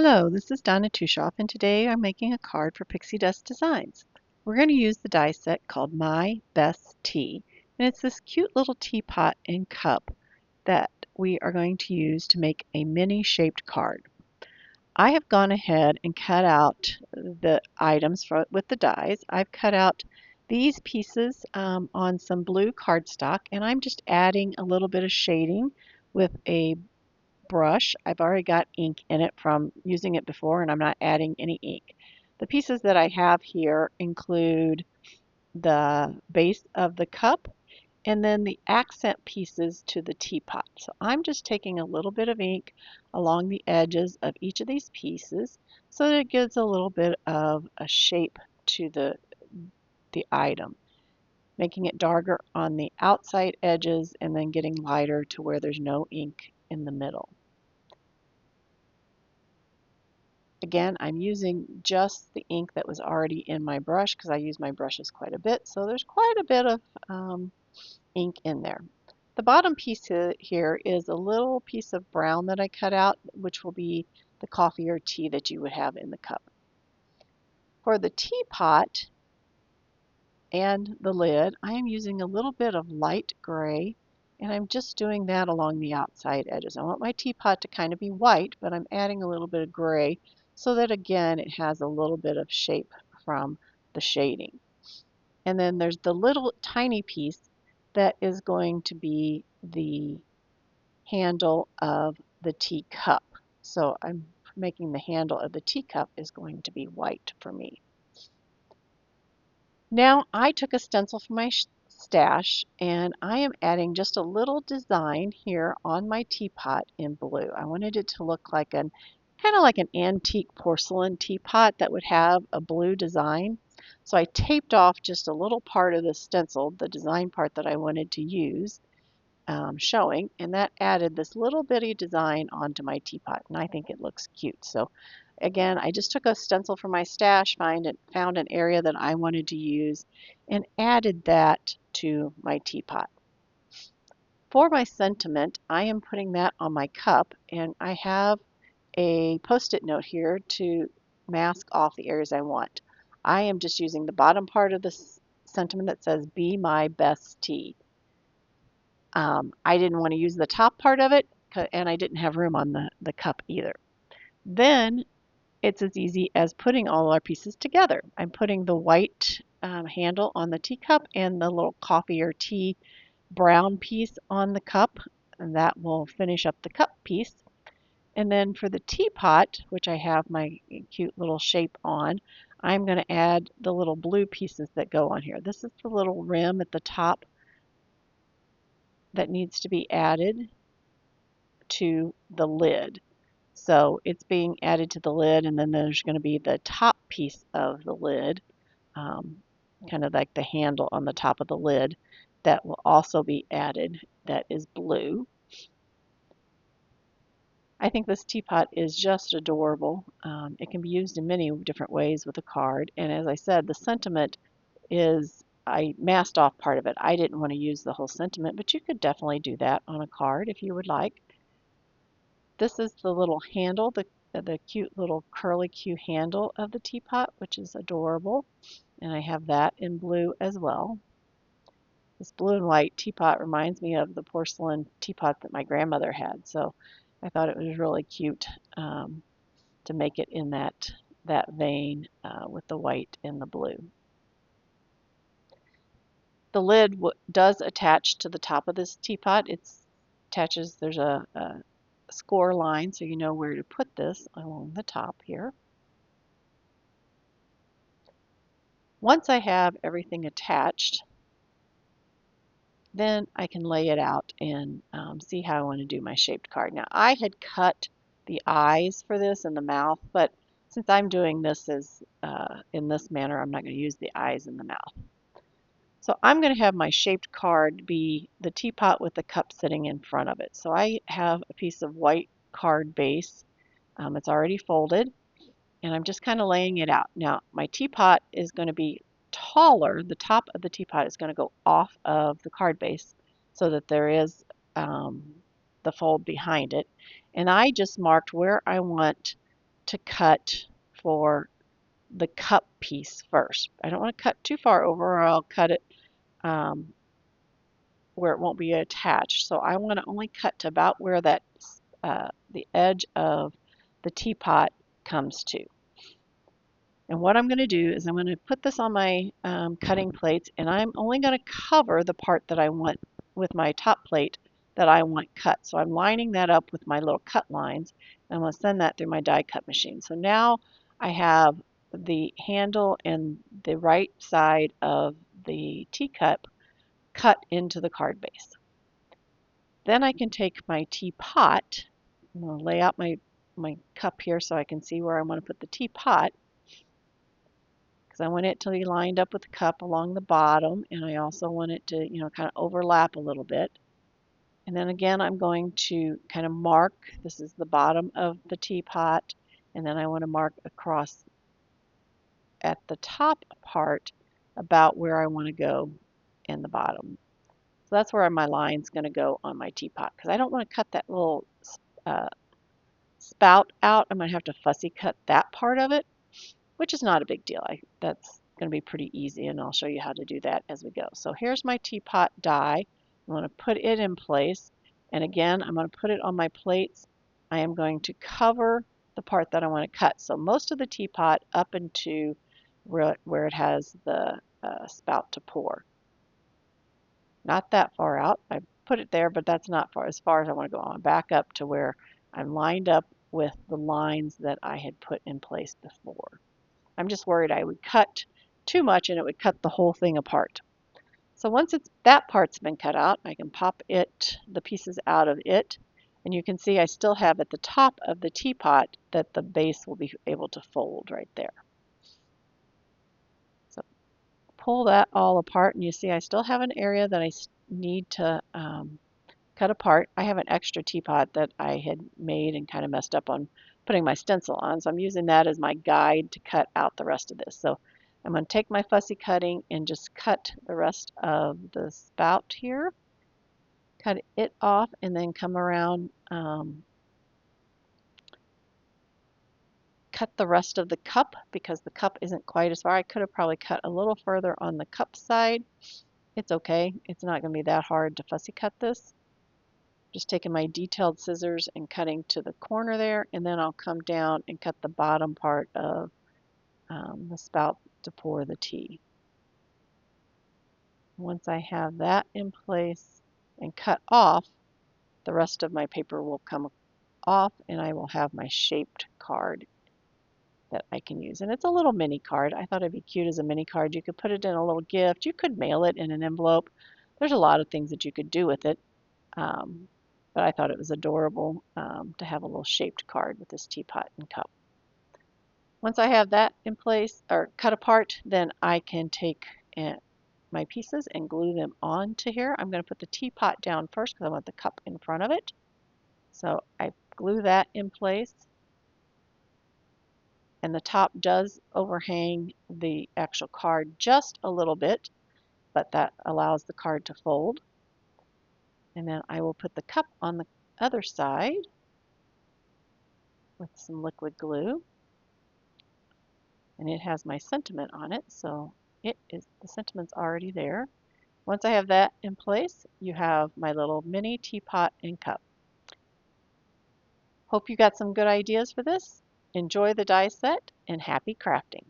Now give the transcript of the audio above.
Hello, this is Donna and today I'm making a card for Pixie Dust Designs. We're going to use the die set called My Best Tea, and it's this cute little teapot and cup that we are going to use to make a mini shaped card. I have gone ahead and cut out the items with the dies. I've cut out these pieces on some blue cardstock, and I'm just adding a little bit of shading with a brush. I've already got ink in it from using it before, and I'm not adding any ink. The pieces that I have here include the base of the cup and then the accent pieces to the teapot. So I'm just taking a little bit of ink along the edges of each of these pieces so that it gives a little bit of a shape to the item, making it darker on the outside edges and then getting lighter to where there's no ink in the middle. Again, I'm using just the ink that was already in my brush because I use my brushes quite a bit, so there's quite a bit of ink in there. The bottom piece here is a little piece of brown that I cut out, which will be the coffee or tea that you would have in the cup. For the teapot and the lid, I am using a little bit of light gray, and I'm just doing that along the outside edges. I want my teapot to kind of be white, but I'm adding a little bit of gray so that again it has a little bit of shape from the shading. And then there's the little tiny piece that is going to be the handle of the teacup. So I'm making the handle of the teacup is going to be white for me. Now I took a stencil from my stash and I am adding just a little design here on my teapot in blue. I wanted it to look like kind of like an antique porcelain teapot that would have a blue design. So I taped off just a little part of the stencil, the design part that I wanted to use, showing, and that added this little bitty design onto my teapot, and I think it looks cute. So again, I just took a stencil from my stash, found an area that I wanted to use, and added that to my teapot. For my sentiment, I am putting that on my cup, and I have a post-it note here to mask off the areas I want. I am just using the bottom part of the sentiment that says, "Be my best tea." I didn't want to use the top part of it, and I didn't have room on the cup either. Then it's as easy as putting all our pieces together. I'm putting the white handle on the teacup and the little coffee or tea brown piece on the cup, and that will finish up the cup piece. And then for the teapot, which I have my cute little shape on, I'm going to add the little blue pieces that go on here. This is the little rim at the top that needs to be added to the lid. So it's being added to the lid, and then there's going to be the top piece of the lid, kind of like the handle on the top of the lid, that will also be added, that is blue. I think this teapot is just adorable. It can be used in many different ways with a card, and as I said, the sentiment is, I masked off part of it. I didn't want to use the whole sentiment, but you could definitely do that on a card if you would like. This is the little handle, the cute little curly Q handle of the teapot, which is adorable. And I have that in blue as well. This blue and white teapot reminds me of the porcelain teapot that my grandmother had. So I thought it was really cute to make it in that vein with the white and the blue. The lid does attach to the top of this teapot. There's a score line so you know where to put this along the top here. Once I have everything attached, then I can lay it out and see how I want to do my shaped card. Now I had cut the eyes for this and the mouth, but since I'm doing this in this manner, I'm not going to use the eyes and the mouth. So I'm going to have my shaped card be the teapot with the cup sitting in front of it. So I have a piece of white card base. It's already folded, and I'm just kind of laying it out. Now my teapot is going to be taller. The top of the teapot is going to go off of the card base so that there is the fold behind it. And I just marked where I want to cut for the cup piece first. I don't want to cut too far over or I'll cut it um, where it won't be attached. So I want to only cut to about where that the edge of the teapot comes to. And what I'm going to do is I'm going to put this on my cutting plates, and I'm only going to cover the part that I want with my top plate that I want cut. So I'm lining that up with my little cut lines, and I'm going to send that through my die cut machine. So now I have the handle and the right side of the teacup cut into the card base. Then I can take my teapot. I'm going to lay out my cup here so I can see where I want to put the teapot, because I want it to be lined up with the cup along the bottom, and I also want it to, kind of overlap a little bit. And then again, I'm going to kind of mark, this is the bottom of the teapot, and then I want to mark across at the top part about where I want to go in the bottom. So that's where my line's going to go on my teapot, because I don't want to cut that little uh, spout out. I'm going to have to fussy cut that part of it, which is not a big deal. That's going to be pretty easy, and I'll show you how to do that as we go. So here's my teapot die. I'm going to put it in place, and again, I'm going to put it on my plates. I am going to cover the part that I want to cut. So most of the teapot up into where it has the spout to pour. Not that far out. I put it there, but that's not as far as I want to go on. Back up to where I'm lined up with the lines that I had put in place before. I'm just worried I would cut too much and it would cut the whole thing apart. So once that part's been cut out, I can pop the pieces out of it, and you can see I still have at the top of the teapot that the base will be able to fold right there. So pull that all apart, and you see I still have an area that I need to cut apart. I have an extra teapot that I had made and kind of messed up on putting my stencil on, so I'm using that as my guide to cut out the rest of this. So I'm going to take my fussy cutting and just cut the rest of the spout here, cut it off, and then come around, cut the rest of the cup, because the cup isn't quite as far. I could have probably cut a little further on the cup side. It's okay. It's not going to be that hard to fussy cut this. Just taking my detailed scissors and cutting to the corner there, and then I'll come down and cut the bottom part of the spout to pour the tea. Once I have that in place and cut off, the rest of my paper will come off, and I will have my shaped card that I can use. And it's a little mini card. I thought it'd be cute as a mini card. You could put it in a little gift. You could mail it in an envelope. There's a lot of things that you could do with it. But I thought it was adorable to have a little shaped card with this teapot and cup. Once I have that in place or cut apart, then I can take my pieces and glue them onto here. I'm going to put the teapot down first because I want the cup in front of it. So I glue that in place, and the top does overhang the actual card just a little bit, but that allows the card to fold. And then I will put the cup on the other side with some liquid glue, and it has my sentiment on it, so the sentiment's already there. Once I have that in place, you have my little mini teapot and cup. Hope you got some good ideas for this. Enjoy the die set, and happy crafting.